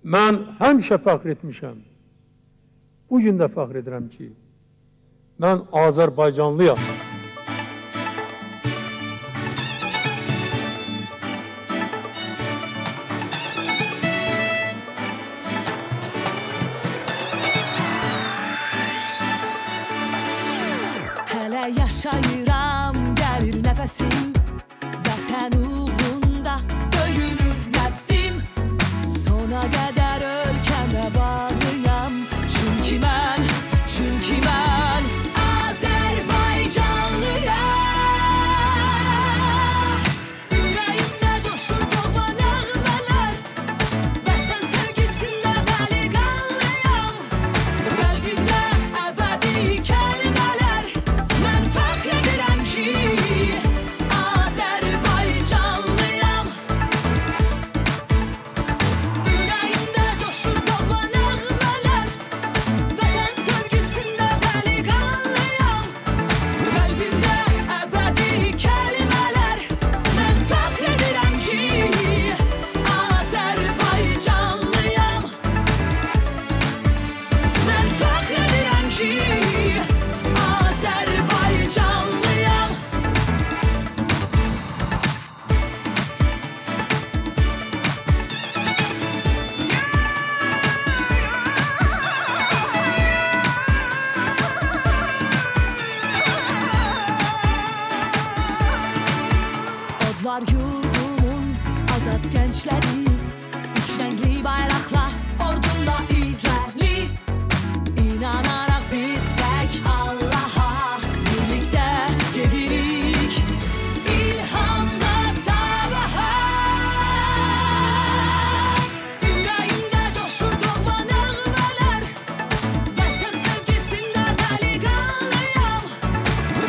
Mən həmişə fəxr etmişəm. Bugün də fəxr edirəm ki, mən Azərbaycanlıyam. Hələ yaşayıram, gəlir nəfəsim, vətən uğrunda döyünür nəfsim. Sona qədər ölkəmə bağlıyam, çünki mən Azərbaycanlıyam. Ürəyimdə coşur doğma nəğmələr, vətən sevgisində dəli qanlıyam. Qəlbimdə əbədi kəlmələr, mən fəxr edirəm ki, Azərbaycanlıyam. Ürəyimdə coşur doğma nəğmələr, vətən sevgisində dəli qanlıyam. Qəlbimdə əbədi kəlmələr, mən fəxr edirəm ki, Azərbaycanlıyam. Mən fəxr edirəm ki, Azərbaycanlıyam. Odlar yurdumun azad gəncləri, üç rəngli bayraqla ordumda irəli. İnanaraq biz tək Allaha birlikdə gedirik, ilhamda sabaha. Ürəyimdə coşur doğma nəğmələr, vətən sevgisində dəli qanlıyam.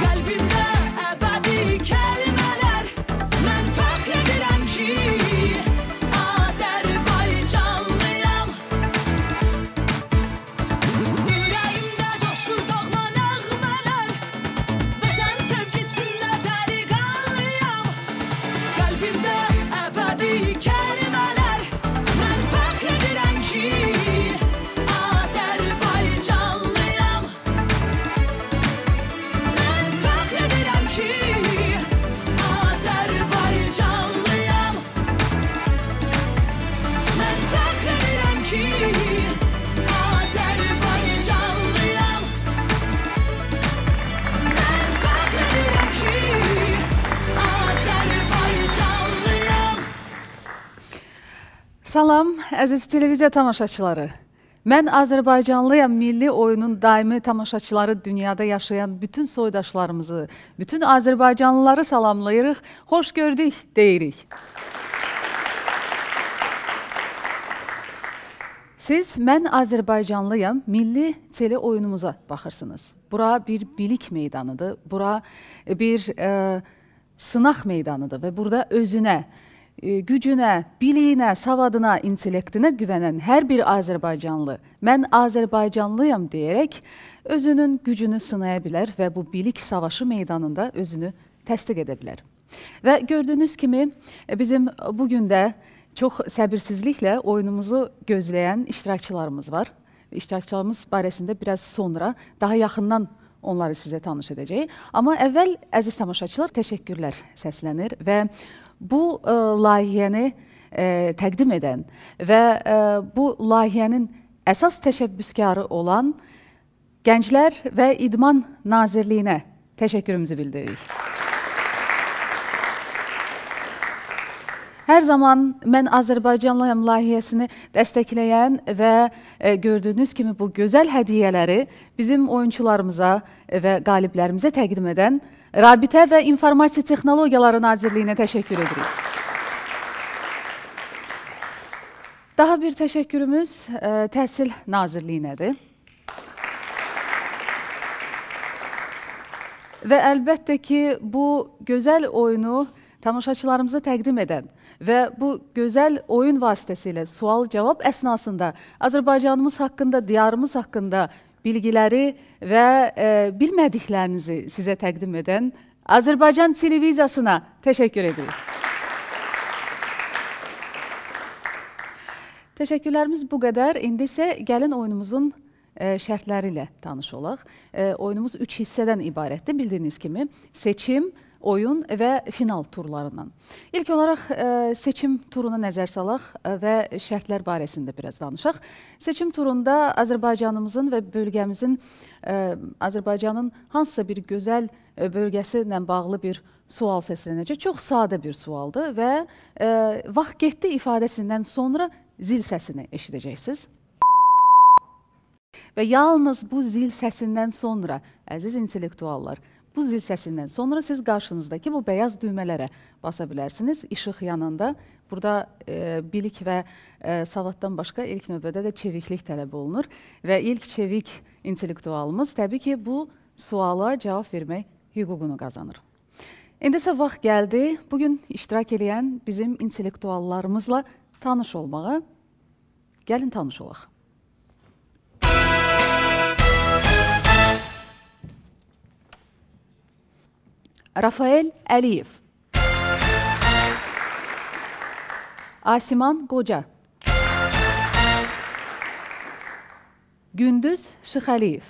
Qəlbimdə əbədi kəlmələr, mən fəxr edirəm ki, Azərbaycanlıyam. Ürəyimdə coşur doğma nəğmələr, vətən sevgisində dəli qanlıyam. Qəlbimdə əbədi kəlmələr, mən fəxr edirəm ki, Azərbaycanlıyam. Mən fəxr edirəm ki, Azərbaycanlıyam. Mən fəxr edirəm ki, Azərbaycanlıyam. Mən fəxr edirəm ki, Azərbaycanlıyam. Salam, əziz televiziya tamaşaçıları. Mən Azərbaycanlıyam milli oyunun daimi tamaşaçıları dünyada yaşayan bütün soydaşlarımızı, bütün Azərbaycanlıları salamlayırıq, xoş gördük deyirik. Siz Mən Azərbaycanlıyam milli tele oyunumuza baxırsınız. Bura bir bilik meydanıdır, bura bir sınaq meydanıdır və burada özünə, gücünə, biliyinə, savadına, intellektinə güvənən hər bir Azərbaycanlı mən Azərbaycanlıyam deyərək özünün gücünü sınaya bilər və bu bilik savaşı meydanında özünü təsdiq edə bilər. Və gördüyünüz kimi bizim bugün də çox səbirsizliklə oyunumuzu gözləyən iştirakçılarımız var. İştirakçılarımız barəsində biraz sonra daha yaxından onları sizə tanış edəcəyik. Amma əvvəl əziz tamaşaçılar təşəkkürlər səslənir və bu layihəni təqdim edən və bu layihənin əsas təşəbbüskarı olan Gənclər və İdman Nazirliyinə təşəkkürümüzü bildiririk. Hər zaman Mən Azərbaycanlıyam layihəsini dəstəkləyən və gördüyünüz kimi bu gözəl hədiyyələri bizim oyunçularımıza və qaliblərimizə təqdim edən Rabitə və İnformasiya Texnologiyaları Nazirliyinə təşəkkür edirik. Daha bir təşəkkürümüz Təhsil Nazirliyinədir. Və əlbəttə ki, bu gözəl oyunu tamaşaçılarımıza təqdim edən və bu gözəl oyun vasitəsilə sual-cavab əsnasında Azərbaycanımız haqqında, diyarımız haqqında bilgiləri və bilmədiklərinizi sizə təqdim edən Azərbaycan televiziyasına təşəkkür edirik. Təşəkkürlərimiz bu qədər. İndi isə gəlin oyunumuzun şərtləri ilə tanış olaq. Oyunumuz 3 hissədən ibarətdir. Bildiyiniz kimi seçim, oyun və final turlarından. İlk olaraq seçim turuna nəzər salaq və şərtlər barəsində biraz danışaq. Seçim turunda Azərbaycanımızın və bölgəmizin, Azərbaycanın hansısa bir gözəl bölgəsi ilə bağlı bir sual səslənəcək. Çox sadə bir sualdır və vaxt getdi ifadəsindən sonra zil səsini eşidəcəksiniz. Və yalnız bu zil səsindən sonra, əziz intellektuallar, bu zil səsindən sonra siz qarşınızdakı bu bəyaz düymələrə basa bilərsiniz. İşıq yanında. Burada bilik və savaddan başqa ilk növbədə də çeviklik tələb olunur. Və ilk çevik intellektualımız təbii ki, bu suala cavab vermək hüququnu qazanır. İndi isə vaxt gəldi bugün iştirak edən bizim intellektuallarımızla tanış olmağa. Gəlin tanış olaq. Rafael Əliyev, Asiman Qoca, Gündüz Şıxəliyev,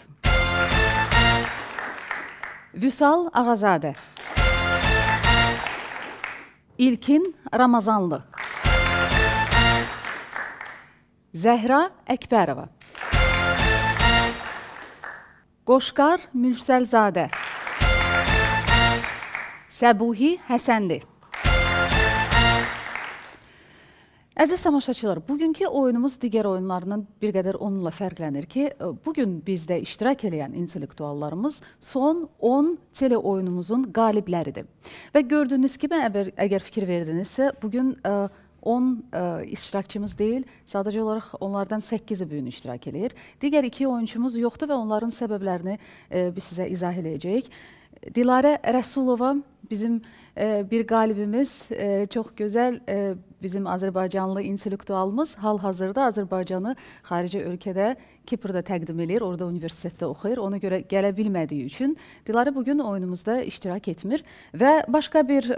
Vüsal Ağazadə, İlkin Ramazanlı, Zəhra Əkbərova, Qoşqar Mürsəlzadə, Səbuhi Həsənli. Əziz tamaşaçılar, bugünkü oyunumuz digər oyunlarından bir qədər onunla fərqlənir ki, bugün bizdə iştirak edən intellektuallarımız son 10 tele oyunumuzun qalibləridir. Və gördüyünüz kimi, əgər fikir verdinizsə, bugün 10 iştirakçımız deyil, sadəcə olaraq onlardan 8-i bugün iştirak edir. Digər 2 oyunçumuz yoxdur və onların səbəblərini biz sizə izah edəcəyik. Dilarə Rəsulova bizim bir qalibimiz, çox gözəl bizim Azərbaycanlı intellektualımız hal-hazırda Azərbaycanı xarici ölkədə, Kiprdə təqdim edir, orada universitetdə oxuyur. Ona görə gələ bilmədiyi üçün Dilarə bugün oyunumuzda iştirak etmir. Və başqa bir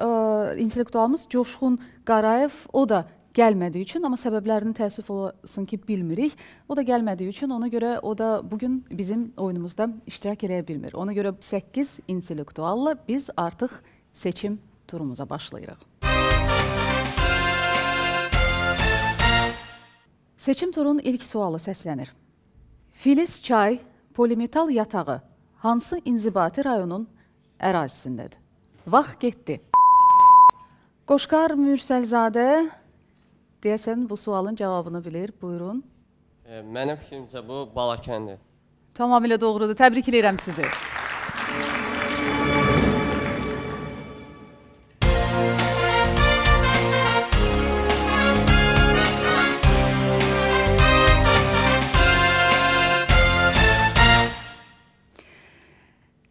intellektualımız Coşqun Qarayev, o da gəlmədiyi üçün, amma səbəblərini təəssüf olasın ki, bilmirik. O da gəlmədiyi üçün, ona görə o da bugün bizim oyunumuzda iştirak edə bilmir. Ona görə 8 intellektualla biz artıq seçim turumuza başlayırıq. Seçim turunun ilk sualı səslənir. Filiz çay, polimetal yatağı hansı inzibati rayonun ərazisindədir? Vaxt getdi. Qoşqar Mürsəlzadə deyəsən bu sualın cavabını bilir. Buyurun. Mənim fikrimcə bu Balakəndir. Tamamilə doğrudur. Təbrik edirəm sizi.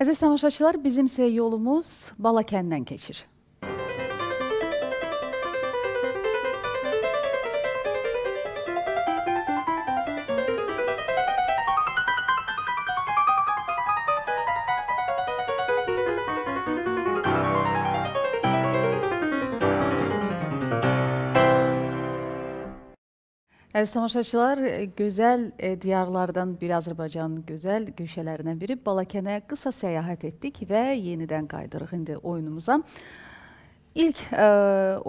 Əziz tamaşaçılar, bizim isə yolumuz Balakəndən keçir. Əziz tamaşaçılar, gözəl diyarlardan biri, Azərbaycanın gözəl güşələrindən biri Balakənə qısa səyahət etdik və yenidən qaydırıq indi oyunumuza. İlk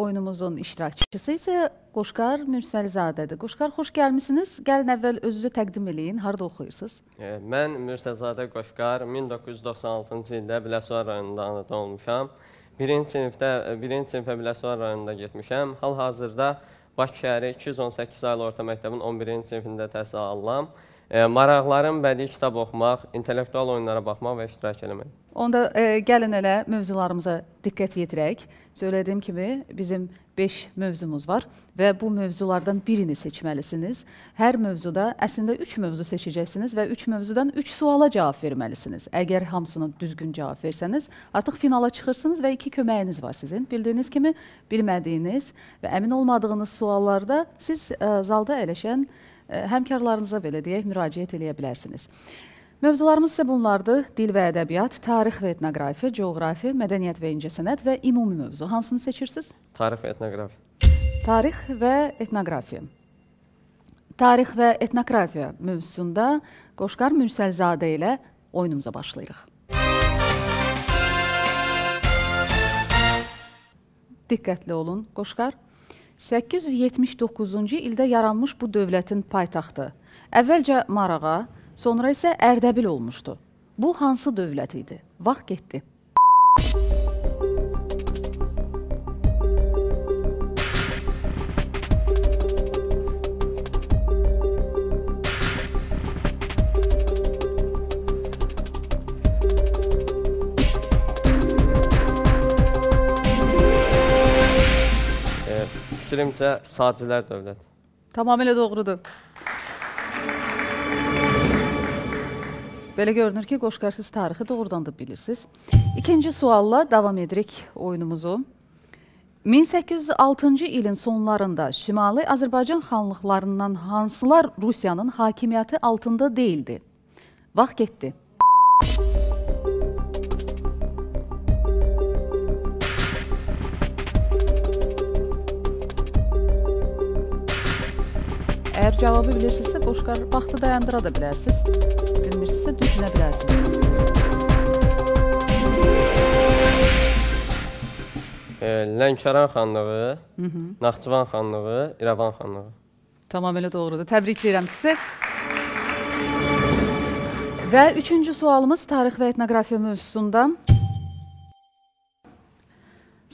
oyunumuzun iştirakçısı isə Qoşqar Mürsəlzadədir. Qoşqar, xoş gəlmişsiniz. Gəlin əvvəl özünüzü təqdim eləyin. Harada oxuyursunuz? Mən Mürsəlzadə Qoşqar, 1996-cı ildə Biləsuvar rayonunda anadan olmuşam. Birinci sinifə Biləsuvar rayonunda getmişəm. Hal-hazırda Bakı şəhəri 218 saylı orta məktəbin 11-ci sinifində təhsil alıram. Maraqlarım bədii kitab oxumaq, intellektual oyunlara baxmaq və iştirak eləmək. Onda gəlin elə mövzularımıza diqqət yetirək. Söylədiyim kimi bizim 5 mövzumuz var və bu mövzulardan birini seçməlisiniz. Hər mövzuda əslində 3 mövzu seçəcəksiniz və 3 mövzudan 3 suala cavab verməlisiniz. Əgər hamısını düzgün cavab versəniz, artıq finala çıxırsınız və 2 köməyiniz var sizin. Bildiyiniz kimi, bilmədiyiniz və əmin olmadığınız suallarda siz zalda əyləşən həmkarlarınıza belə deyək, müraciət eləyə bilərsiniz. Mövzularımız isə bunlardır. Dil və ədəbiyyat, tarix və etnografiya, coğrafiya, mədəniyyət və incəsənət və ümumi mövzu. Hansını seçirsiniz? Tarix və etnografiya. Tarix və etnografiya. tarix və etnografiya mövzusunda Qoşqar Mürsəlzadə ilə oyunumuza başlayırıq. Diqqətli olun, Qoşqar. 879-cu ildə yaranmış bu dövlətin paytaxtı əvvəlcə Marağa, sonra isə Ərdəbil olmuşdu. Bu hansı dövlət idi? Vaxt getdi. Fikrimcə Sacilər dövləti. Tamamilə doğrudur. Belə görünür ki, Qoşqar, siz tarixi doğrudan da bilirsiniz. İkinci sualla davam edirik oyunumuzu. 1806-cı ilin sonlarında Şimali Azərbaycan xanlıqlarından hansılar Rusiyanın hakimiyyəti altında deyildi? Vaxt getdi. Əgər cavabı bilirsinizsə, Qoşqar, vaxtı dayandıra da bilərsiniz. Bilmirsinizsə, düşünə bilərsiniz. Lənkəran xanlığı, Naxçıvan xanlığı, İrəvan xanlığı. Tamamilə doğrudur. Təbrikləyirəm sizi. Və üçüncü sualımız tarix və etnografiya mövzusunda.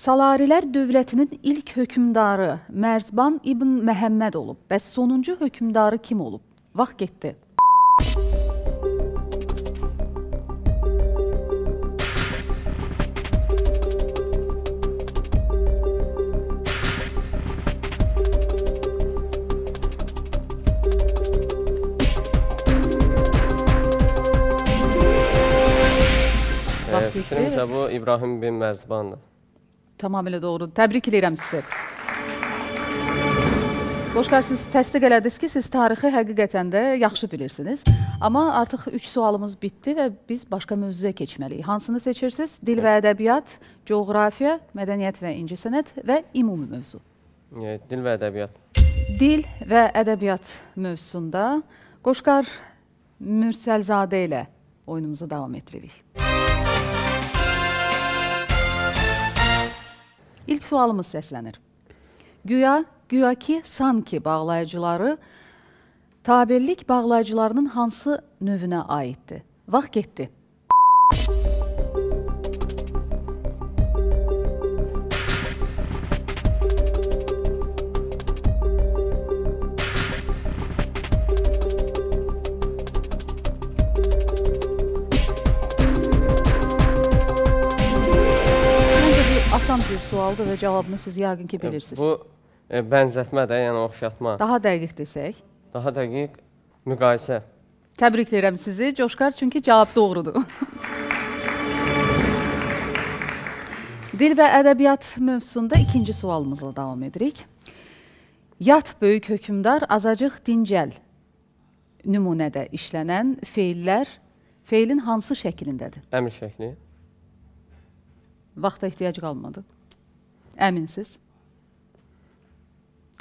Salarilər dövlətinin ilk hökmdarı Mərzban İbn Məhəmməd olub. Bəs sonuncu hökmdarı kim olub? Vaxt getdi. Fikrimcə bu İbrahim bin Mərzbandır. Tamamilə doğrudur. Təbrik edirəm sizi. Qoşqar, siz təsdiq elədiniz ki, siz tarixi həqiqətən də yaxşı bilirsiniz. Amma artıq 3 sualımız bitdi və biz başqa mövzuya keçməliyik. Hansını seçirsiniz? Dil və ədəbiyyat, coğrafiya, mədəniyyət və incəsənət və ümumi mövzu. Dil və ədəbiyyat. Dil və ədəbiyyat mövzusunda Qoşqar Mürsəlzadə ilə oyunumuzu davam etdiririk. İlk sualımız səslənir. Güya ki, sanki bağlayıcıları tabellik bağlayıcılarının hansı növünə aiddir? Vaxt getdi. Asan bir sualdır və cavabını siz yəqin ki bilirsiniz. Bu bənzətmə də, yəni oxşatma. Daha dəqiq desək. Daha dəqiq müqayisə. Təbrikləyirəm sizi, Coşqar, çünki cavab doğrudur. Dil və ədəbiyyat mövzusunda ikinci sualımızla davam edirik. Yat böyük hökmdar, azacıq dincəl nümunədə işlənən feilin hansı şəklindədir? Əmr şəkli. Vaxta ehtiyac qalmadı. Əminsiz?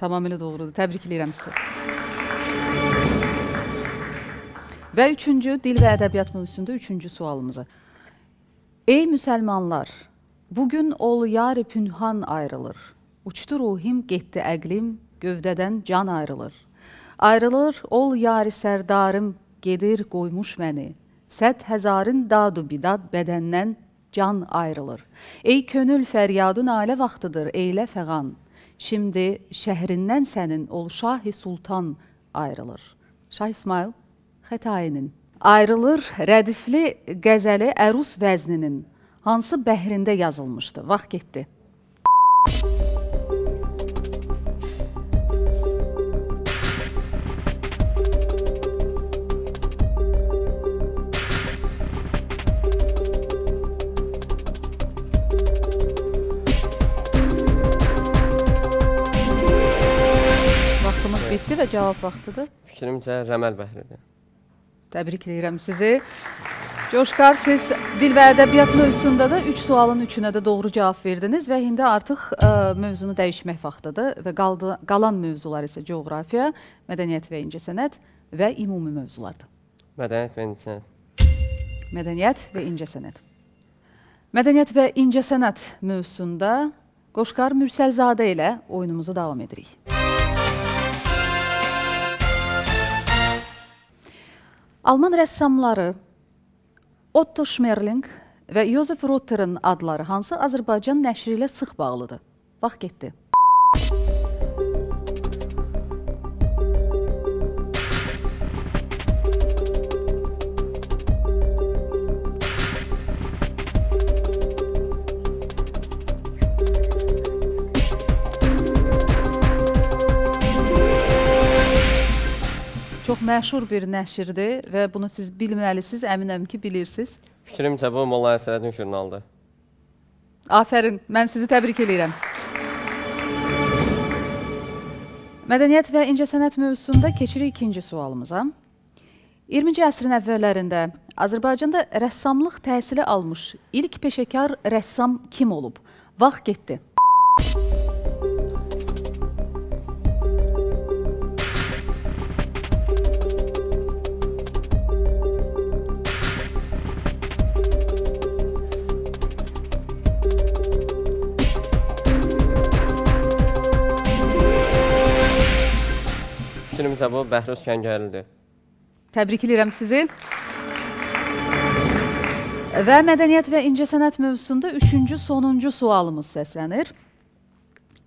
Tamamilə doğrudur. Təbrik edirəm sizi. Və üçüncü, dil və ədəbiyyat mövzusunda üçüncü sualımıza. Ey müsəlmanlar, bugün ol yar-ı pünhan ayrılır. Uçdu ruhim, getdi əqlim, gövdədən can ayrılır. Ayrılır, ol yar-ı sərdarım, gedir qoymuş məni. Səd həzarın dadu bidad bədəndən can ayrılır. Ey könül fəryadun alə vaxtıdır, eylə fəğan. Şimdi şəhrindən sənin ol Şah-ı Sultan ayrılır. Şah İsmail Xətainin. Ayrılır rədifli qəzəli ərus vəzninin hansı bəhrində yazılmışdı? Vaxt getdi. Bitdi və cavab vaxtıdır. Fikrimcə Rəməl bəhridir. Təbrik edirəm sizi. Coşqar, siz dil və ədəbiyyat mövzusunda da 3 sualın 3-ünə də doğru cavab verdiniz və indi artıq mövzunu dəyişmək vaxtıdır və qalan mövzular isə coğrafiya, mədəniyyət və incəsənət və ümumi mövzulardır. Mədəniyyət və incəsənət. Mədəniyyət və incəsənət. Mədəniyyət və incəsənət mövzusunda Qoşqar Mürsəlzadə ilə oyunumuzu davam edirik. Alman rəssamları Otto Schmerling və Josef Rotter'ın adları hansı Azərbaycan nəşri ilə sıx bağlıdır? Vaxt getdi. Çox məşhur bir nəşrdir və bunu siz bilməlisiniz, əminəm ki, bilirsiniz. Fikrimcə bu Molla Nəsrəddin jurnalıdır. Afərin, mən sizi təbrik edirəm. Mədəniyyət və incəsənət mövzusunda keçirik ikinci sualımıza. 20-ci əsrin əvvəllərində Azərbaycanda rəssamlıq təhsili almış ilk peşəkar rəssam kim olub? Vaxt getdi. Fikrimcə bu Bəhruz Kəngərlidir. Təbrik edirəm sizi. Və mədəniyyət və incəsənət mövzusunda üçüncü, sonuncu sualımız səslənir.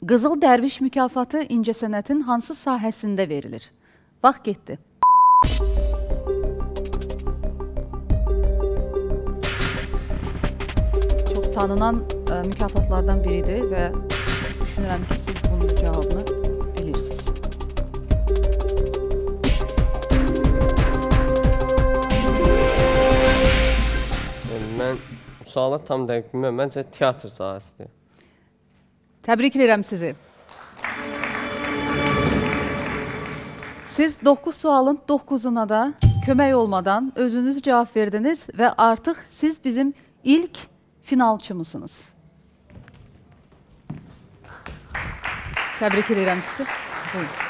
Qızıl Dərviş mükafatı incəsənətin hansı sahəsində verilir? Vaxt getdi. Çox tanınan mükafatlardan biridir və düşünürəm ki, siz bunun cavabını bilirsiniz. Mən suala tam dəqiq bilmirəm, məncə teatr sahəsidir. Təbrik edirəm sizi. Siz 9 sualın 9-una da kömək olmadan özünüz cavab verdiniz və artıq siz bizim ilk finalçımısınız. Təbrik edirəm sizi. Buyurun.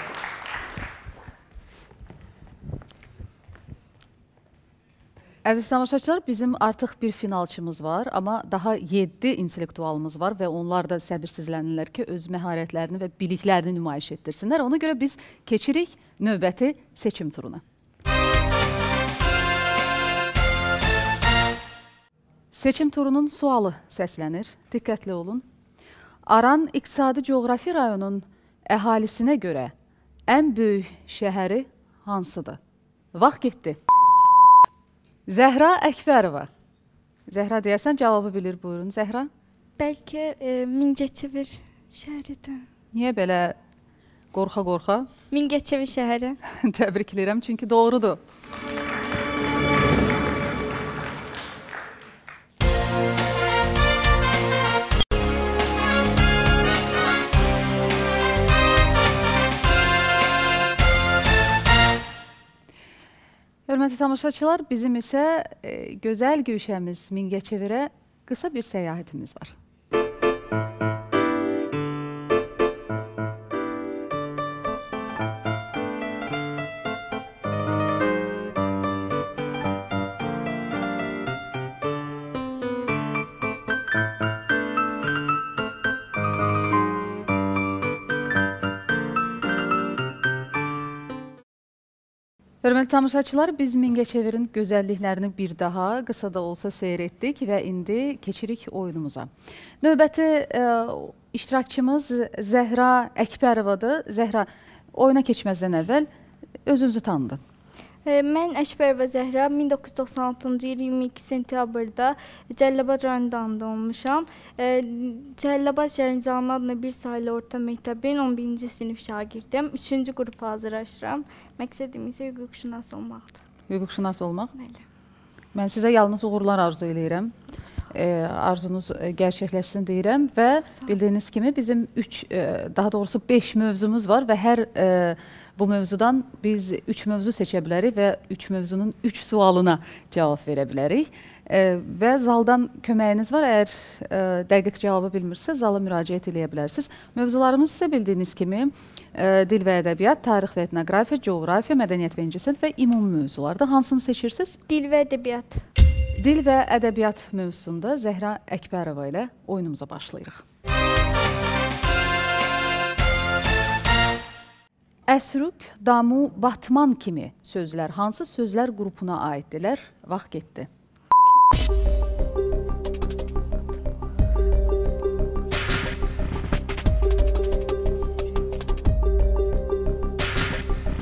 Əziz tamaşaçılar, bizim artıq bir finalçımız var, amma daha 7 intellektualımız var və onlar da səbirsizlənirlər ki, öz məharətlərini və biliklərini nümayiş etdirsinlər. Ona görə biz keçirik növbəti seçim turuna. Seçim turunun sualı səslənir. Diqqətli olun. Aran İqtisadi Coğrafi rayonun əhalisinə görə ən böyük şəhəri hansıdır? Vaxt getdi. Zəhra Əkbərova. Zəhra deyəsən cavabı bilir, buyurun. Zəhra? Bəlkə Mingəçevir şəhəridir. Niyə belə qorxa-qorxa? Mingəçevir şəhəri. Təbrik edirəm, çünki doğrudur. Hörmətli tamaşaçılar, bizim isə gözəl güşəmiz Mingəçevirə qısa bir səyahətimiz var. Hörmətli tamaşaçılar, biz Mingəçevirin gözəlliklərini bir daha qısa da olsa seyr etdik və indi keçirik oyunumuza. Növbəti iştirakçımız Zəhra Əkbərovadır. Zəhra, oyuna keçməzdən əvvəl özünüzü tanıdın. Mən Əkbərova Zəhra 1996-cı il 22 sentyabrda Cəlilabad rayonunda olmuşam. Cəlilabad şəhər Nizami adına bir sayılı orta məktəbin 11-ci sinif şagirdim. 3-cü qrupa hazırlaşıram. Məqsədim isə hüquqşünas olmaqdır. Hüquqşünas olmaq? Bəli. Mən sizə yalnız uğurlar arzu eləyirəm. Arzunuz gerçəkləşsin deyirəm və bildiyiniz kimi bizim daha doğrusu 5 mövzumuz var və hər Bu mövzudan biz 3 mövzu seçə bilərik və 3 mövzunun 3 sualına cavab verə bilərik. Və zaldan köməyiniz var. Əgər dəqiq cavabı bilmirsə, zala müraciət edə bilərsiniz. Mövzularımız isə bildiyiniz kimi dil və ədəbiyyat, tarix və etnografiya, coğrafiya, mədəniyyət və incəsənət və ümumi mövzulardır. Hansını seçirsiniz? Dil və ədəbiyyat. Dil və ədəbiyyat mövzusunda Zəhra Əkbərova ilə oyunumuza başlayırıq. Əsrük, damu, batman kimi sözlər hansı sözlər qrupuna aiddirlər? Vaxt getdi.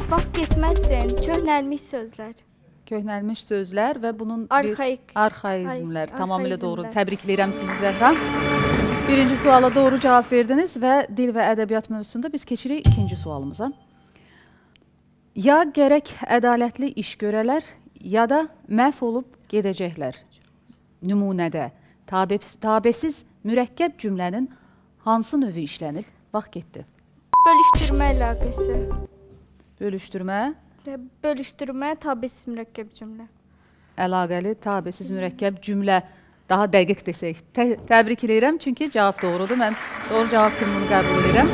Vaxt getməsin, köhnəlmiş sözlər. Köhnəlmiş sözlər və bunun Arxaik. arxaizmlər. Tamamilə doğru. Arxaizmlər. Təbrik edirəm sizi, Zəhra. Birinci suala doğru cavab verdiniz və dil və ədəbiyyat mövzusunda biz keçirik ikinci sualımıza. Ya gərək ədalətli iş görələr, ya da məhv olub gedəcəklər. Nümunədə tabesiz mürəkkəb cümlənin hansı növü işlənib? Vaxt getdi. Bölüşdürmə əlaqəsi. Bölüşdürmə, Bölüşdürmə, tabesiz mürəkkəb cümlə. əlaqəli, tabesiz mürəkkəb cümlə. Daha dəqiq desək. Təbrik edirəm, çünki cavab doğrudur. Mən doğru cavab kimi bunu qəbul edirəm.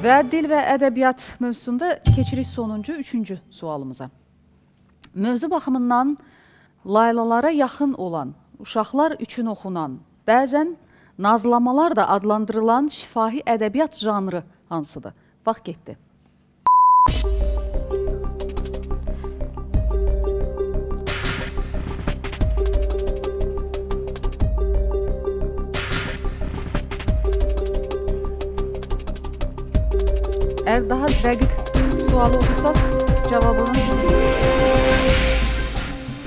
Və dil və ədəbiyyat mövzusunda keçirik sonuncu, üçüncü sualımıza. Mövzu baxımından laylalara yaxın olan, uşaqlar üçün oxunan, bəzən nazlamalar da adlandırılan şifahi ədəbiyyat janrı hansıdır? Vaxt getdi. Əgər daha dəqiq sualı olursanız, cavabını...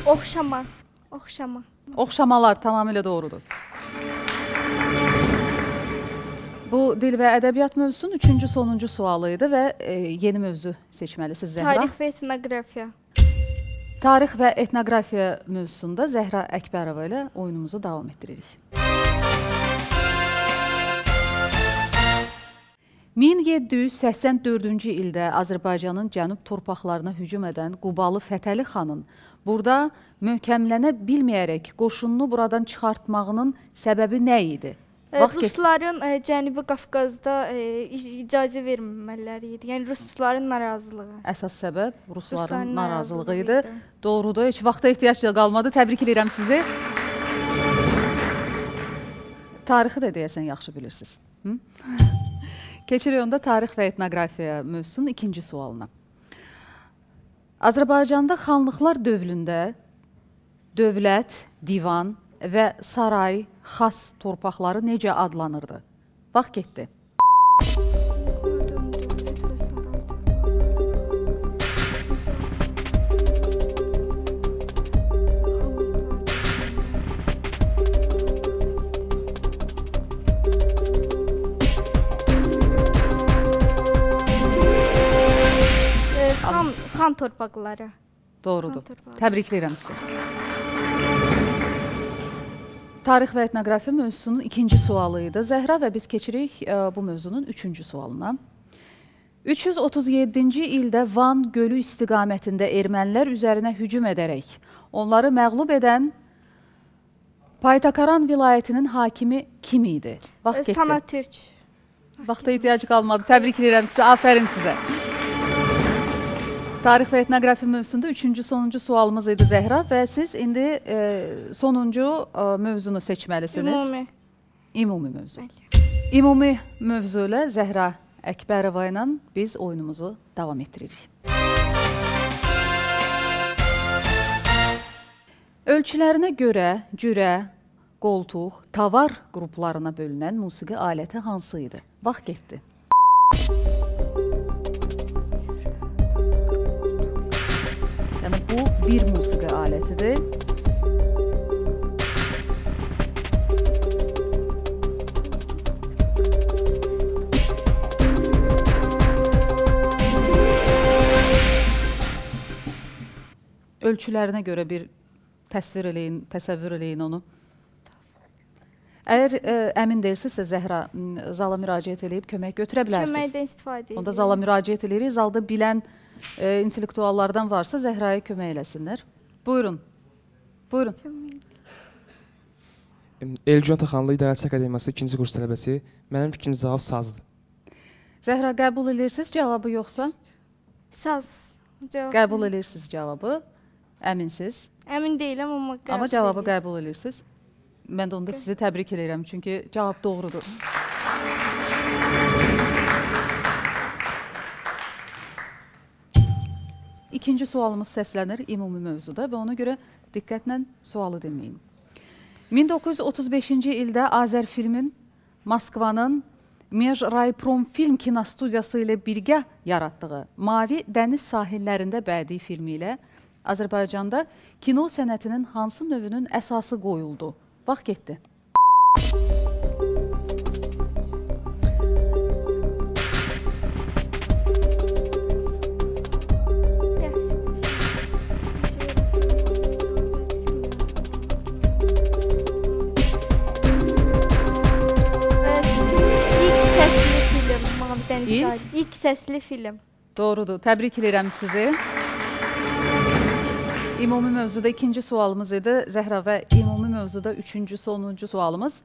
Oxşama. Oxşama. Oxşamalar tamamilə doğrudur. Bu dil və ədəbiyyat mövzusunun üçüncü, sonuncu sualı idi və yeni mövzu seçməlisiniz Zəhra. Tarix və etnografiya. Tarix və etnografiya mövzusunda Zəhra Əkbərova ilə oyunumuzu davam etdiririk. 1784-cü ildə Azərbaycanın cənub torpaqlarına hücum edən Qubalı Fətəli xanın burada möhkəmlənə bilməyərək qoşununu buradan çıxartmağının səbəbi nə idi? Rusların Cənubi Qafqazda icazə verməmələri idi. Yəni rusların narazılığı. Əsas səbəb rusların narazılığı idi. Doğrudur, heç vaxta ehtiyac qalmadı. Təbrik edirəm sizi. Tarixi də deyəsən yaxşı bilirsiniz. Keçirik onda tarix və etnografiya mövzusunun ikinci sualına. Azərbaycanda xanlıqlar dövründə dövlət, divan və saray, xas torpaqları necə adlanırdı? Vaxt getdi. Xan torpaqları. Doğrudur. Təbrikləyirəm sizi. Tarix və etnografiya mövzusunun ikinci sualı idi Zəhra və biz keçirik bu mövzunun üçüncü sualına. 337-ci ildə Van gölü istiqamətində ermənilər üzərinə hücum edərək onları məğlub edən Paytakaran vilayətinin hakimi kim idi? Vaxt getdi. Sanatürk. Vaxta ehtiyac qalmadı. Təbrik edirəm sizə. Afərin sizə. Tarix və etnografiya mövzusunda üçüncü, sonuncu sualımız idi Zəhra və siz indi sonuncu mövzunu seçməlisiniz. Ümumi mövzu. Ümumi mövzu ilə Zəhra Əkbərova ilə biz oyunumuzu davam etdiririk. Ölçülərinə görə cürə, qoltuq, tavar qruplarına bölünən musiqi aləti hansı idi? Vaxt getdi. Yəni, bu bir musiqi alətidir. Ölçülərinə görə bir təsəvvür eləyin onu. Əgər əmin deyilsinizsə Zəhra, zala müraciət edib kömək götürə bilərsiniz. Köməkdən istifadə edirəm. Onda zala müraciət edirik. Zalda bilən intellektuallardan varsa Zəhraya kömək eləsinlər. Buyurun. Buyurun. Elgün Ataxanlı İdarəçi Akademiyası 2-ci kurs tələbəsi. Mənim fikrim cavab sazdır. Zəhra, qəbul edirsiniz cavabı yoxsa? Saz. Cavab. Qəbul edirsiniz cavabı. Əminsiz. Əmin deyiləm, amma qəbul Amma cavabı edirəm. qəbul edirsiniz. Mən də onda sizi təbrik edirəm, çünki cavab doğrudur. İkinci sualımız səslənir ümumi mövzuda və ona görə diqqətlə sualı dinləyin. 1935-ci ildə Azərfilmin Moskvanın Межрайпrom film kinostudiyası ilə birgə yaratdığı Mavi Dəniz sahillərində bədii filmi ilə Azərbaycanda kino sənətinin hansı növünün əsası qoyuldu? Vaxt getdi. Yaxşı. İlk səsli film, Mavi Dəniz İlk? sahili. İlk səsli film. Doğrudur. Təbrik edirəm sizi. Ümumi mövzuda ikinci sualımız idi. Zəhra və ümumi mövzuda üçüncü, sonuncu sualımız.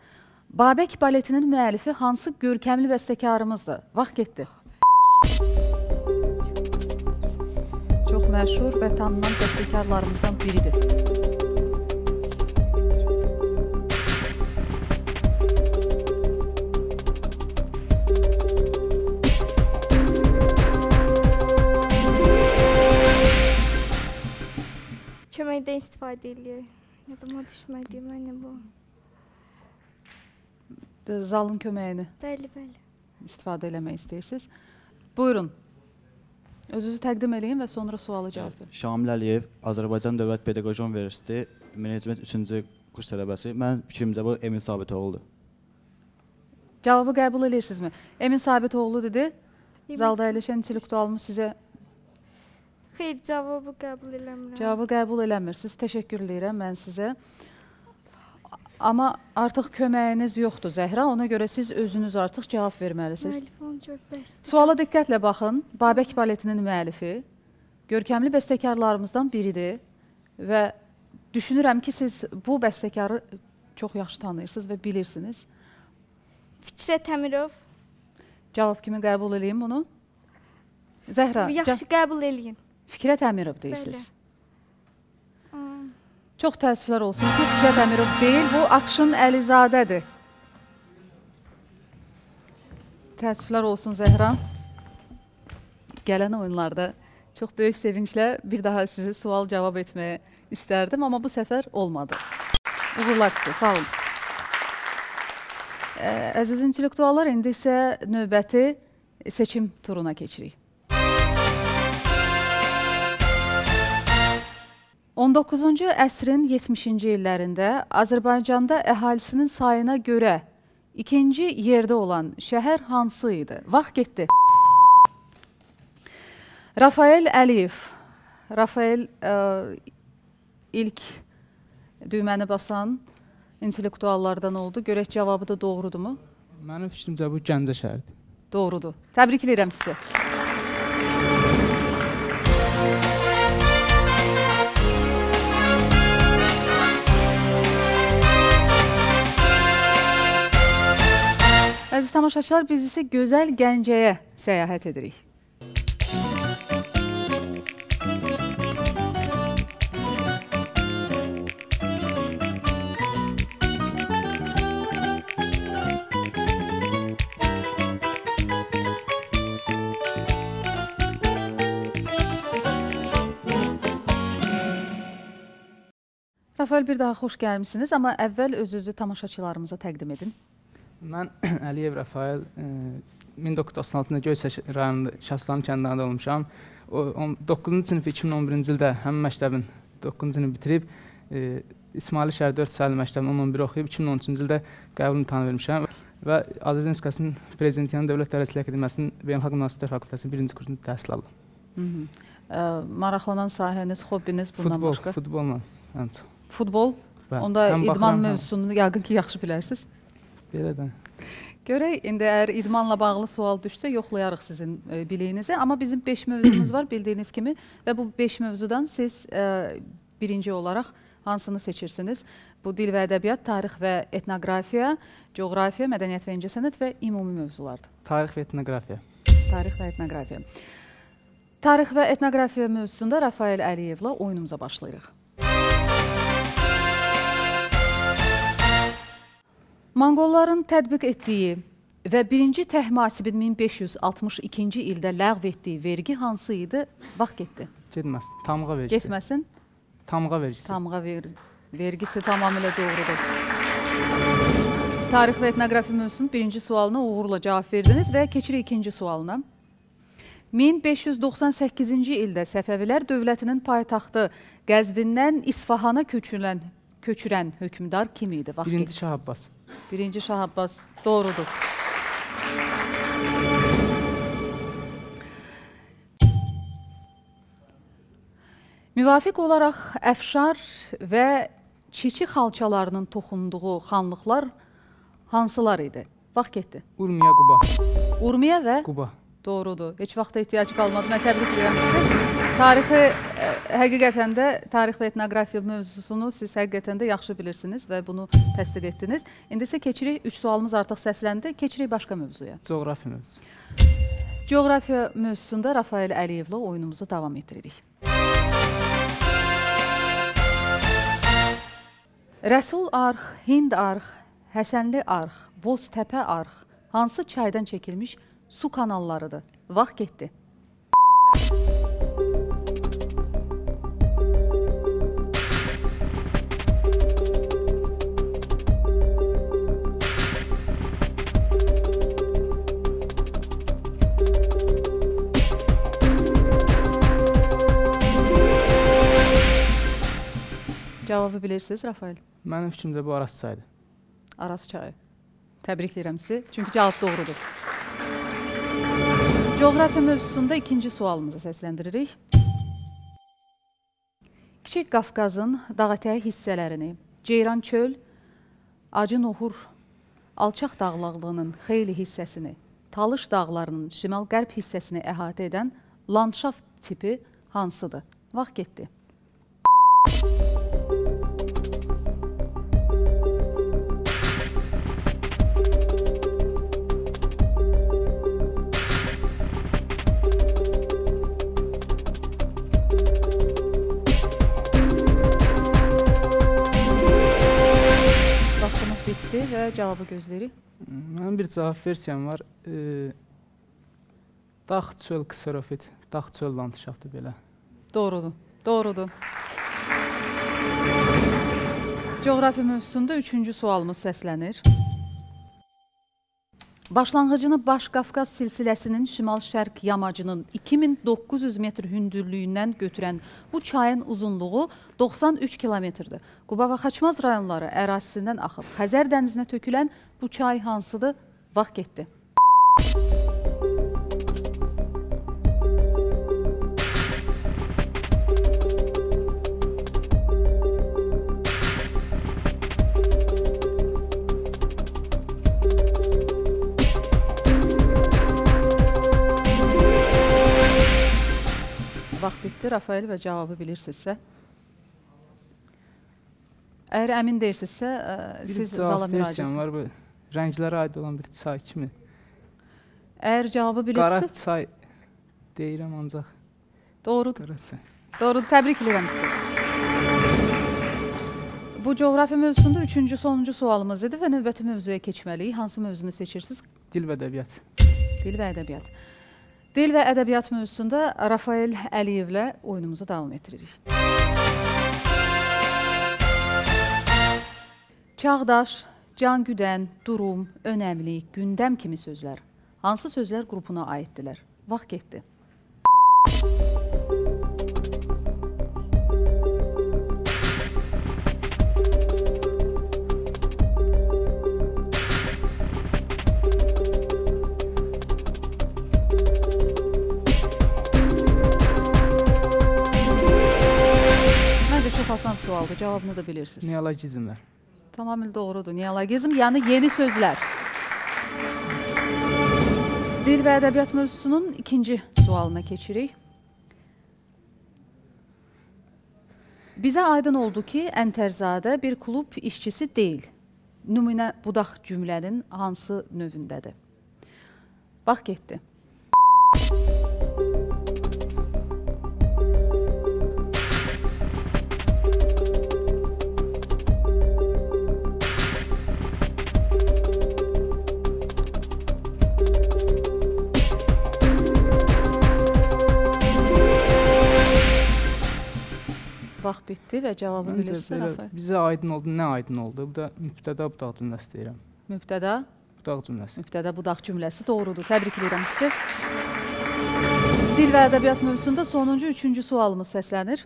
Babək baletinin müəllifi hansı görkəmli bəstəkarımızdır? Vaxt getdi. Çox məşhur və tanınan bəstəkarlarımızdan biridir. Köməkdən istifadə eləyək. Yadıma düşmədi, mənə bu. Zalın köməyini Bəli, bəli. istifadə eləmək istəyirsiniz. Buyurun. Özünüzü təqdim eləyin və sonra sualı cavab verin. Şamil Əliyev, Azərbaycan Dövlət Pedaqoji Universiteti Menecment 3-cü kurs tələbəsi. Mən fikrimcə bu Emin Sabitoğludur. Cavabı qəbul edirsinizmi? Emin Sabitoğlu dedi. Emin Zalda əyləşən intellektualımız sizə Xeyr, cavabı qəbul eləmirəm. cavabı qəbul eləmirsiniz. Təşəkkür edirəm mən sizə. Amma artıq köməyiniz yoxdur Zəhra. Ona görə siz özünüz artıq cavab verməlisiniz. Müəllif onu görbəşdir. Suala diqqətlə baxın. Babək baletinin müəllifi görkəmli bəstəkarlarımızdan biridir və düşünürəm ki, siz bu bəstəkarı çox yaxşı tanıyırsınız və bilirsiniz. Fikrət Əmirov. Cavab kimi qəbul edeyim bunu? Zəhra, Yaxşı qəbul eləyin. Fikrət Əmirov deyirsiniz. Aa, Çox təəssüflər olsun ki, Fikrət Əmirov deyil, bu Akşın Əlizadədir. Təəssüflər olsun Zəhra. Gələn oyunlarda çox böyük sevinclə bir daha sizi sual-cavab etməyə istərdim, amma bu səfər olmadı. Uğurlar sizə, sağ olun. Əziz intellektuallar, indi isə növbəti seçim turuna keçirik. 19-cu əsrin 70-ci illərində Azərbaycanda əhalisinin sayına görə ikinci yerdə olan şəhər hansı idi? Vaxt getdi. Rafael Əliyev. Rafael ilk düyməni basan intellektuallardan oldu. Görək cavabı da doğrudurmu? Mənim fikrimcə bu Gəncə şəhəridir. Doğrudur. Təbrik edirəm sizi. Əziz tamaşaçılar, biz isə gözəl Gəncəyə səyahət edirik. Rafael, bir daha xoş gəlmişsiniz, amma əvvəl özünüzü tamaşaçılarımıza təqdim edin. Mən Əliyev Rafael 1996-da Göyçay rayonunda Şahsılan kəndində olmuşam. 9-cu sinifi 2011-ci ildə həmin məktəbin 9-cu sinifi bitirib İsmail Şəhər 4 saylı məktəbin 10-11 oxuyub 2013-cü ildə qəbul imtahanı vermişəm və Azərbaycan Respublikasının Prezidentinin Dövlət Dərəcəli Akademiyasının Beynəlxalq Münasibətlər Fakültəsinin 1-ci kursunu təhsil aldım. Maraqlanan sahəniz, hobbiniz bundan başqa? Futbolla ən çox. Futbol? Bəli. Onda Həm idman baxıram, həm- mövzusunu yəqin ki, yaxşı bilərsiniz. Belədən. Görək, indi əgər idmanla bağlı sual düşsə, yoxlayarıq sizin biliyinizi. Amma bizim 5 mövzumuz var, bildiyiniz kimi. Və bu 5 mövzudan siz birinci olaraq hansını seçirsiniz? Bu dil və ədəbiyyat, tarix və etnografiya, coğrafiya, mədəniyyət və incəsənət və ümumi mövzulardır. Tarix və etnografiya. Tarix və etnografiya. Tarix və etnografiya mövzusunda Rafael Əliyevlə oyunumuza başlayırıq. Monqolların tətbiq etdiyi və 1-ci Təhmasibin 1562-ci ildə ləğv etdiyi vergi hansı idi? Vaxt getdi. Getməsin. Tamğa vergisi. Getməsin. Tamğa vergisi. Tamğa vergisi tamamilə doğrudur. Tarix və etnografiya mövzusunun birinci sualına uğurla cavab verdiniz və keçirik ikinci sualına. 1598-ci ildə Səfəvilər dövlətinin paytaxtı Qəzvindən İsfahana köçürən hökmdar kim idi? Birinci Şah Abbas. Birinci Şah Abbas doğrudur. Müvafiq olaraq Əfşar və Çiçi xalçalarının toxunduğu xanlıqlar hansılar idi? Vaxt getdi. Urmiya, Quba. Urmiya və Quba. Doğrudur. Heç vaxta ehtiyac qalmadı. Mən təbrik edirəm sizi. Tarixi, həqiqətən də tarix və etnografiya mövzusunu siz həqiqətən də yaxşı bilirsiniz və bunu təsdiq etdiniz. İndi isə keçirik, 3 sualımız artıq səsləndi. Keçirik başqa mövzuya. Coğrafiya mövzusu. Coğrafiya mövzusunda Rafael Əliyevlə oyunumuzu davam etdiririk. Rəsul arx, Hind arx, Həsənli arx, Boztəpə arx hansı çaydan çəkilmiş su kanallarıdır? Vaxt getdi. Cavabı bilirsiniz, Rafael? Mənim fikrimcə bu Araz çayıdır. Araz çayı. Təbrikləyirəm sizi, çünki cavab doğrudur. Coğrafiya mövzusunda ikinci sualımızı səsləndiririk. Kiçik Qafqazın dağətəyi hissələrini, Ceyran çöl, Acı Nohur, alçaq dağlaqlığının xeyli hissəsini, Talış dağlarının şimal-qərb hissəsini əhatə edən landşaft tipi hansıdır? Vaxt getdi. Bitdi və cavabı gözləyirik. Mənim bir cavab versiyam var. Dağ çöl kserofit, dağ çöl landşaftı belə. Doğrudur, doğrudur. Coğrafiya mövzusunda üçüncü sualımız səslənir. Başlanğıcını Baş Qafqaz silsiləsinin şimal-şərq yamacının 2900 metr hündürlüyündən götürən bu çayın uzunluğu 93 kilometrdir. Quba və Xaçmaz rayonları ərazisindən axıb Xəzər dənizinə tökülən bu çay hansıdır? Vaxt getdi. Vaxt bitdi, Rafael və cavabı bilirsinizsə. Əgər əmin deyirsinizsə, siz zala müraciət edin. Bir cavab versiyam var, bu rənglərə aid olan bir çay kimi. Əgər cavabı bilirsinizsə... Qara çay deyirəm ancaq. Doğrudur. Qara çay. Doğrudur, təbrik edirəm sizi. Bu coğrafiya mövzusunda üçüncü, sonuncu sualımız idi və növbəti mövzuya keçməliyik. Hansı mövzunu seçirsiniz? Dil və ədəbiyyat. Dil və ədəbiyyat. Dil və ədəbiyyat mövzusunda Rafael Əliyevlə oyunumuzu davam etdiririk. Çağdaş, can güdən, durum, önəmli, gündəm kimi sözlər. Hansı sözlər qrupuna aiddirlər? Vaxt getdi. Asan sualdır, cavabını da bilirsiniz. Neologizmlər. Tamamilə doğrudur. Neologizm, yəni yeni sözlər. Dil və ədəbiyyat mövzusunun ikinci sualına keçirik. Bizə aydın oldu ki, Əntərzadə bir klub işçisi deyil. Nümunə budaq cümlənin hansı növündədir? Bax, getdi. Bax, bitdi və cavabı bilirsin, Rafael. Bizə aydın oldu, nə aydın oldu? Bu da mübtəda budaq cümləsi deyirəm. Mübtəda? Budaq cümləsi. Mübtəda budaq cümləsi doğrudur. Təbrik edirəm sizi. Dil və ədəbiyyat mövzusunda sonuncu, üçüncü sualımız səslənir.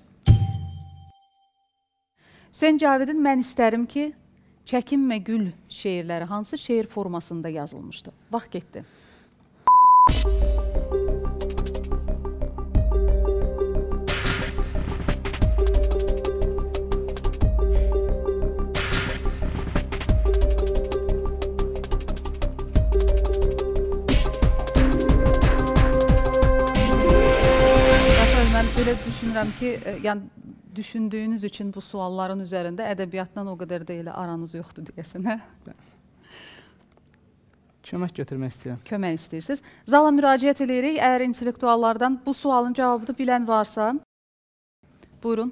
Hüseyn Cavidin Mən istərim ki, Çəkinmə gül şeirləri hansı şeir formasında yazılmışdı? Bax, getdi. Belə düşünürəm ki, yəni düşündüyünüz üçün bu sualların üzərində ədəbiyyatdan o qədər də elə aranız yoxdur deyəsən, hə? Kömək götürmək istəyirəm. Kömək istəyirsiniz. Zala müraciət edirik. Əgər intellektuallardan bu sualın cavabını bilən varsa, buyurun.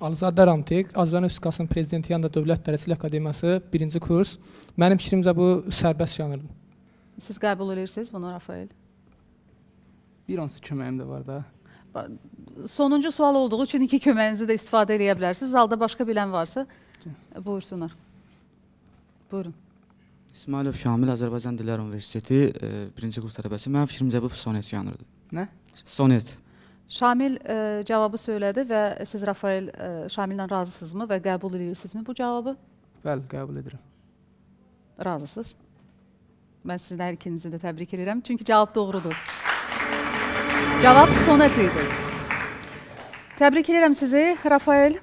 Alizadə Ramtik, Azərbaycan Respublikasının Prezidenti yanında Dövlət Dərəcəli Akademiyası 1-ci kurs. Mənim fikrimcə bu sərbəst janrdır. Siz qəbul edirsiniz bunu, Rafael? Bir onsuz köməyim də var da. Sonuncu sual olduğu üçün iki köməyinizi də istifadə edə bilərsiniz. Zalda başqa bilən varsa, buyursunlar. Buyurun. İsmailov Şamil, Azərbaycan Dillər Universiteti 1-ci kurs tələbəsi. Mənim fikrimcə bu sonet janrıdır. Nə? Sonet. Şamil cavabı söylədi və siz, Rafael, Şamillə razısınızmı və qəbul edirsinizmi bu cavabı? Bəli, qəbul edirəm. Razısınız. Mən sizin hər ikinizi də təbrik edirəm, çünki cavab doğrudur. Cavab sonet idi. Təbrik edirəm sizi, Rafael.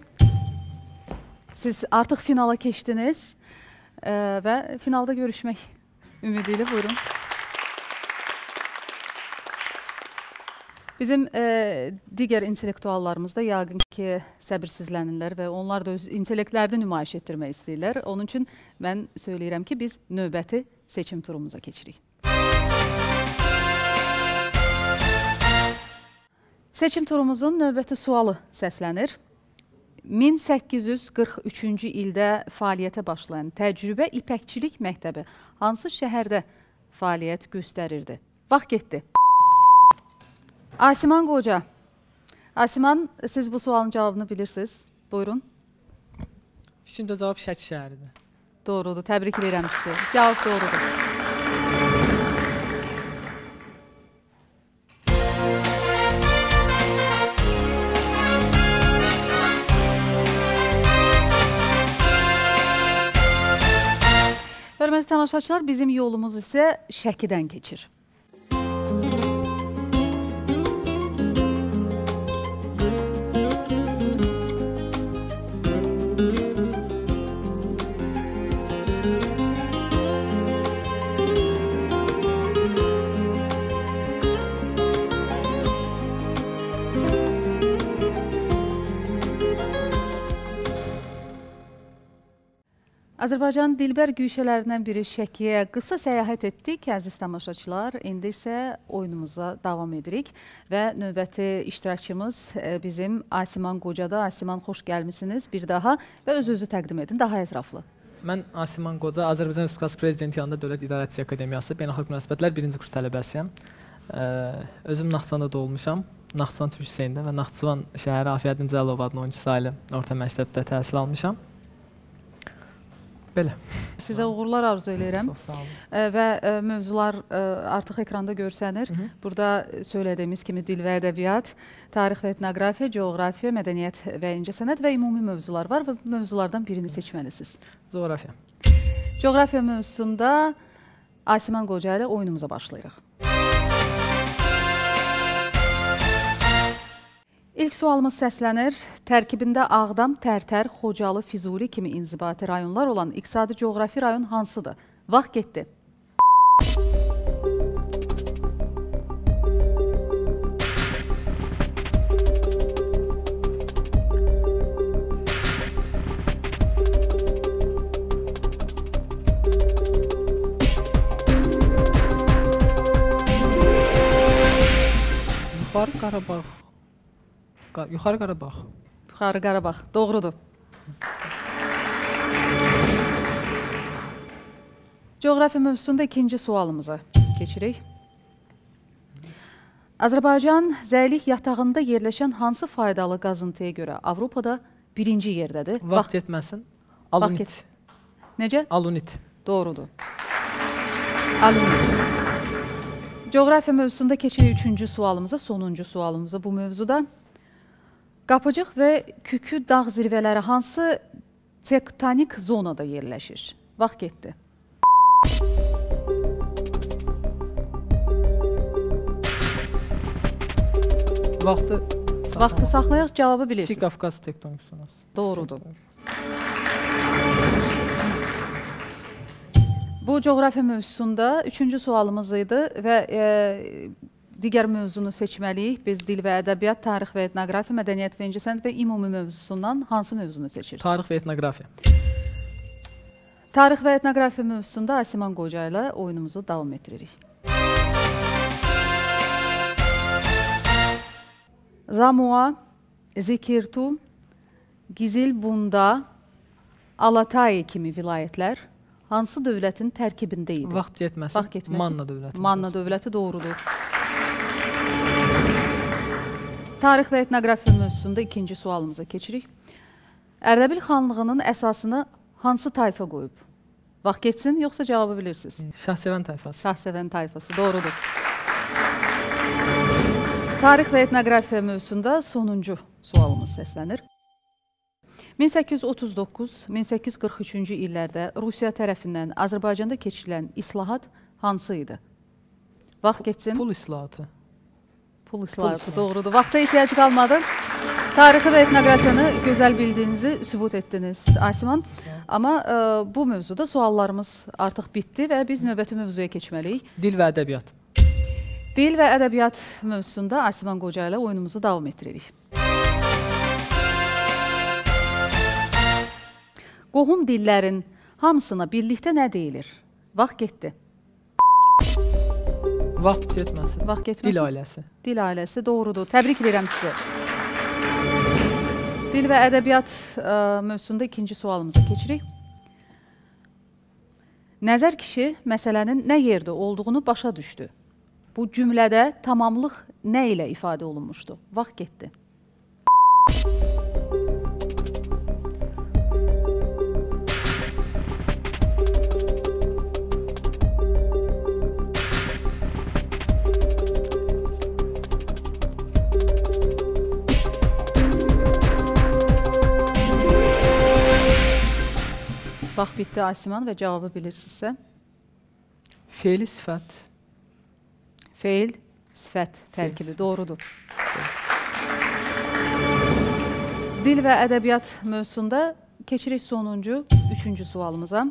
Siz artıq finala keçdiniz və finalda görüşmək ümidi ilə buyurun. Bizim digər intellektuallarımız da yəqin ki, səbirsizlənirlər və onlar da öz intellektlərini nümayiş etdirmək istəyirlər. Onun üçün mən söyləyirəm ki, biz növbəti seçim turumuza keçirik. Seçim turumuzun növbəti sualı səslənir. 1843-cü ildə fəaliyyətə başlayan təcrübə ipəkçilik məktəbi hansı şəhərdə fəaliyyət göstərirdi? Vaxt getdi. Asiman Qoca. Asiman, siz bu sualın cavabını bilirsiniz. Buyurun. Fikrimcə cavab Şəki şəhəridir. Doğrudur, təbrik edirəm sizi. Cavab doğrudur. Hörmətli tamaşaçılar, bizim yolumuz isə Şəkidən keçir. Azərbaycan dilbər güşələrindən biri Şəkiyə qısa səyahət etdik, əziz tamaşaçılar. İndi isə oyunumuza davam edirik və növbəti iştirakçımız bizim Asiman Qocadır. Asiman, xoş gəlmisiniz bir daha və öz-özü təqdim edin, daha ətraflı. Mən Asiman Qoca, Azərbaycan Respublikası Prezidenti yanında Dövlət İdarəçisi Akademiyası Beynəlxalq Münasibətlər 1-ci kurs tələbəsiyəm. Özüm Naxçıvanda doğulmuşam, Naxçıvan Türk Hüseyndə və Naxçıvan şəhəri Afiyəddin Cəlilov adlı 12 saylı orta məktəbdə təhsil almışam. Belə. Sizə uğurlar arzu edirəm. Çox sağ olun. Və mövzular artıq ekranda görsənir. Burada söylədiyimiz kimi dil və ədəbiyyat, tarix və etnografiya, coğrafiya, mədəniyyət və incəsənət və ümumi mövzular var və bu mövzulardan birini seçməlisiniz. Coğrafiya. Coğrafiya mövzusunda Asiman Qoca ilə oyunumuza başlayırıq. İlk sualımız səslənir. Tərkibində Ağdam, Tərtər, Xocalı, Füzuli kimi inzibati rayonlar olan iqtisadi coğrafi rayon hansıdır? Vaxt getdi. Yuxarı Qarabağ. Yuxarı Qarabağ. Yuxarı Qarabağ. Doğrudur. Coğrafiya mövzusunda ikinci sualımıza keçirik. Azərbaycan zəilik yatağında yerləşən hansı faydalı qazıntıya görə Avropada birinci yerdədir? Vaxt yetməsin. Alunit. Necə? Alunit. Doğrudur. Alunit. Coğrafiya mövzusunda keçirik üçüncü sualımıza, sonuncu sualımıza bu mövzuda. Qapıcıq və Kükü dağ zirvələri hansı tektonik zonada yerləşir? Vaxt getdi. Vaxtı saxlayaq, cavabı bilirsiniz. Qafqaz tektonik zonası. Doğrudur. Bu coğrafiya mövzusunda üçüncü sualımız idi və digər mövzunu seçməliyik. Biz dil və ədəbiyyat, tarix və etnografiya, mədəniyyət və incəsənət və ümumi mövzusundan hansı mövzunu seçirsiniz? Tarix və etnografiya. Tarix və etnografiya mövzusunda Asiman Qoca ilə oyunumuzu davam etdiririk. Zamua, Zikirtu, Gizilbunda, Alatay kimi vilayətlər hansı dövlətin tərkibində idi? Vaxt yetməsin. Manna dövləti. Manna dövləti doğrudur. Tarix və etnografiya mövzusunda ikinci sualımıza keçirik. Ərdəbil xanlığının əsasını hansı tayfa qoyub? Vaxt geçsin, yoxsa cavabı bilirsiniz? Şahsevən tayfası. Şahsevən tayfası, doğrudur. Tarix və etnografiya mövzusunda sonuncu sualımız səslənir. 1839-1843-cü illərdə Rusiya tərəfindən Azərbaycanda keçirilən islahat hansı idi? Vaxt geçsin. Pul islahatı. Pul islahatı, doğrudur. Vaxta ehtiyac qalmadı. Tarixi və etnografiyanı gözəl bildiyinizi sübut etdiniz, Asiman. Amma bu mövzuda suallarımız artıq bitdi və biz növbəti mövzuya keçməliyik. Dil və ədəbiyyat. Dil və ədəbiyyat mövzusunda Asiman Qoca ilə oyunumuzu davam etdiririk. Qohum dillərin hamısına birlikdə nə deyilir? Vaxt getdi. Vaxt getməsin. Vaxt getməsin. Dil ailəsi. Dil ailəsi, doğrudur. Təbrik edirəm sizə. Dil və ədəbiyyat mövzusunda ikinci sualımıza keçirik. Nəzər kişi məsələnin nə yerdə olduğunu başa düşdü. Bu cümlədə tamamlıq nə ilə ifadə olunmuşdu? Vaxt getdi. Vaxt bitdi, Asiman, və cavabı bilirsinizsə? Feili sifət. Feil, sifət tərkibi, doğrudur. Dil və ədəbiyyat mövzusunda keçirik sonuncu, üçüncü sualımıza.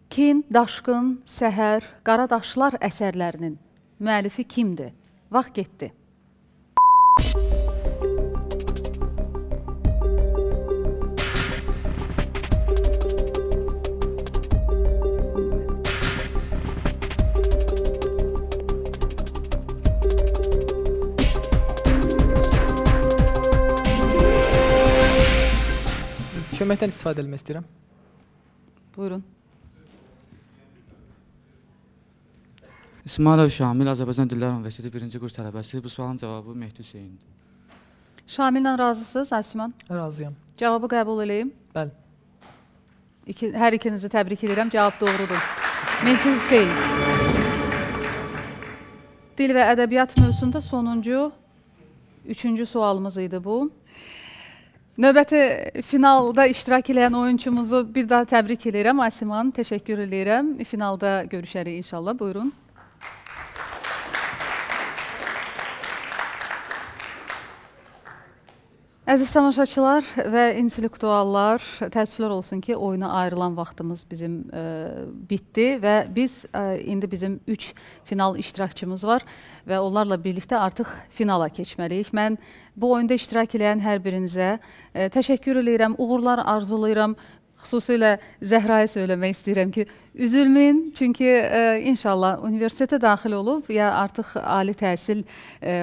Kin, Daşqın, Səhər, Qaradaşlar əsərlərinin müəllifi kimdir? Vaxt getdi. Köməkdən istifadə etmək istəyirəm. Buyurun. İsmailov Şamil, Azərbaycan Dillər Universiteti 1-ci kurs tələbəsi. Bu sualın cavabı Mehdi Hüseyndir. Şamillə razısınız, Asiman? Razıyam. Cavabı qəbul edeyim. Bəli. Hər ikinizi təbrik edirəm. Cavab doğrudur. Mehdi Hüseyn. Dil və ədəbiyyat mövzusunda sonuncu, üçüncü sualımız idi bu. Növbəti finalda iştirak edən oyunçumuzu bir daha təbrik edirəm. Asiman, təşəkkür edirəm. Finalda görüşərik inşallah. Buyurun. Əziz tamaşaçılar və intellektuallar, təəssüflər olsun ki, oyuna ayrılan vaxtımız bizim bitdi və biz indi bizim 3 final iştirakçımız var və onlarla birlikdə artıq finala keçməliyik. Mən bu oyunda iştirak edən hər birinizə təşəkkür edirəm, uğurlar arzulayıram. Xüsusilə Zəhraya söyləmək istəyirəm ki, üzülməyin, çünki inşallah universitetə daxil olub ya artıq ali təhsil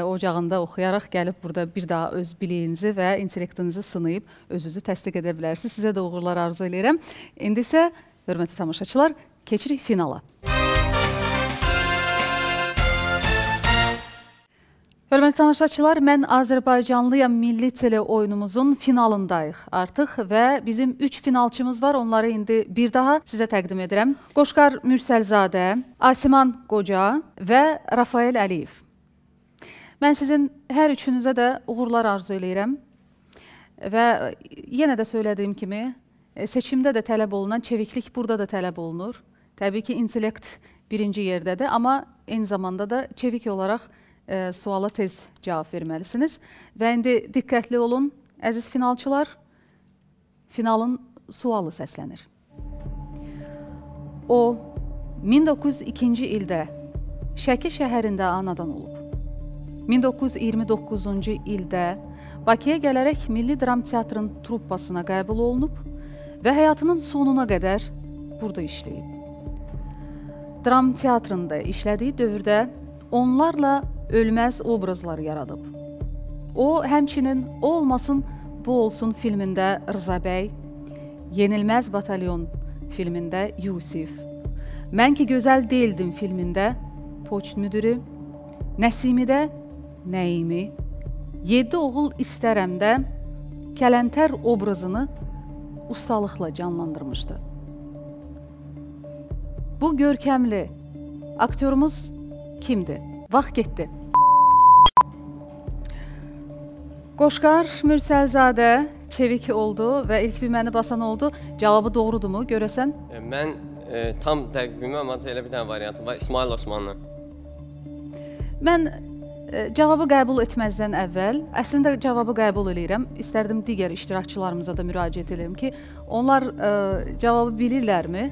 ocağında oxuyaraq gəlib burada bir daha öz biliyinizi və intellektinizi sınayıb özünüzü təsdiq edə bilərsiniz. Sizə də uğurlar arzu edirəm. İndi isə, hörmətli tamaşaçılar, keçirik finala. Hörmətli tamaşaçılar, mən Azərbaycanlıyam milli tele oyunumuzun finalındayıq artıq və bizim 3 finalçımız var. Onları indi bir daha sizə təqdim edirəm. Qoşqar Mürsəlzadə, Asiman Qoca və Rafael Əliyev. Mən sizin hər üçünüzə də uğurlar arzu edirəm və yenə də söylədiyim kimi seçimdə də tələb olunan çeviklik burada da tələb olunur. Təbii ki, intellekt birinci yerdədir, amma eyni zamanda da çevik olaraq suala tez cavab verməlisiniz. Və indi diqqətli olun, əziz finalçılar, finalın sualı səslənir. O, 1902-ci ildə Şəki şəhərində anadan olub. 1929-cu ildə Bakıya gələrək Milli Dram Teatrın truppasına qəbul olunub və həyatının sonuna qədər burada işləyib. Dram teatrında işlədiyi dövrdə onlarla ölməz obrazlar yaradıb. O, həmçinin O olmasın, Bu olsun filmində Rıza bəy, Yenilməz Batalyon filmində Yusif, Mən ki gözəl deyildim filmində poçt müdürü, Nəsimidə Nəimi, 7 oğul istərəmdə Kələntər obrazını ustalıqla canlandırmışdı. Bu görkəmli aktyorumuz kimdir? Vaxt getdi. Qoşqar Mürsəlzadə çevik oldu və ilk düyməni basan oldu. Cavabı doğrudumu görəsən? Mən tam dəqiq bilməm, amma elə bir dənə variantım var. İsmail Osmanlı. Mən cavabı qəbul etməzdən əvvəl, əslində cavabı qəbul edirəm. İstərdim digər iştirakçılarımıza da müraciət edirəm ki, onlar cavabı bilirlərmi?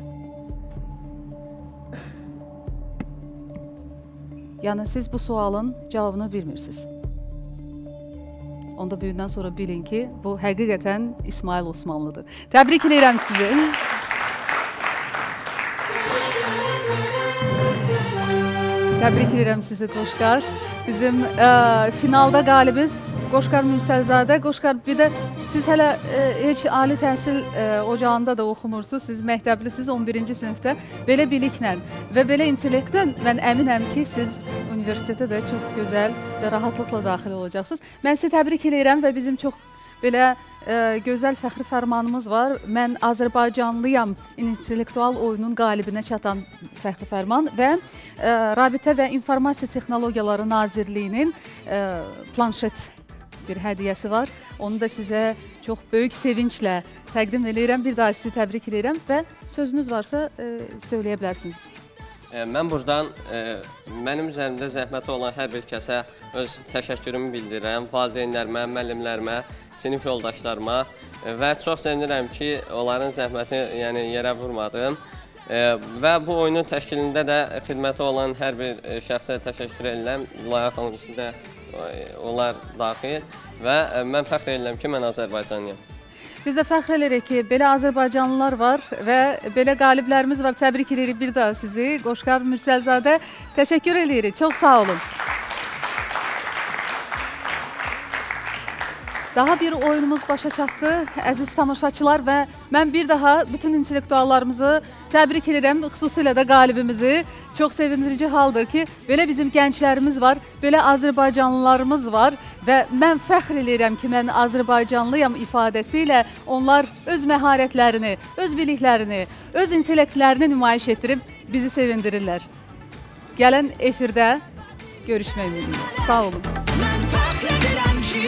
Yəni, siz bu sualın cavabını bilmirsiniz. Onda büyündən sonra bilin ki, bu həqiqətən İsmail Osmanlıdır. Təbrik edirəm sizi. Təbrik edirəm sizi, Qoşqar. Bizim finalda qalibimiz Qoşqar Mürsəlzadə. Qoşqar, bir də siz hələ heç ali təhsil ocağında da oxumursunuz. Siz məktəblisiniz 11-ci sinifdə. Belə biliklə və belə intellektlə mən əminəm ki, siz universitetə də çox gözəl və rahatlıqla daxil olacaqsınız. Mən sizi təbrik edirəm və bizim çox belə gözəl fəxri fərmanımız var. Mən Azərbaycanlıyam intellektual oyunun qalibinə çatan fəxri fərman və Rabitə və İnformasiya Texnologiyaları Nazirliyinin planşet bir hədiyyəsi var. Onu da sizə çox böyük sevinclə təqdim edirəm. Bir daha sizi təbrik edirəm və sözünüz varsa söyləyə bilərsiniz. Mən buradan mənim üzərimdə zəhməti olan hər bir kəsə öz təşəkkürümü bildirirəm. Valideynlərimə, müəllimlərimə, sinif yoldaşlarıma və çox sevinirəm ki, onların zəhməti yerə vurmadım. Və bu oyunun təşkilində də xidməti olan hər bir şəxsə təşəkkür edirəm. Laya xanım sizə onlar daxil və mən fəxr edirəm ki, mən Azərbaycanlıyam. Biz də fəxr edirik ki, belə Azərbaycanlılar var və belə qaliblərimiz var. Təbrik edirik bir daha sizi. Qoşqar Mürsəlzadə, təşəkkür edirik. Çox sağ olun. Daha bir oyunumuz başa çatdı, əziz tamaşaçılar və mən bir daha bütün intellektuallarımızı təbrik edirəm, xüsusilə də qalibimizi. Çox sevindirici haldır ki, belə bizim gənclərimiz var, belə Azərbaycanlılarımız var və mən fəxr edirəm ki, mən Azərbaycanlıyam ifadəsi ilə onlar öz məharətlərini, öz biliklərini, öz intellektlərini nümayiş etdirib bizi sevindirirlər. Gələn efirdə görüşmək ümidi ilə. Sağ olun. Mən fəxr edirəm ki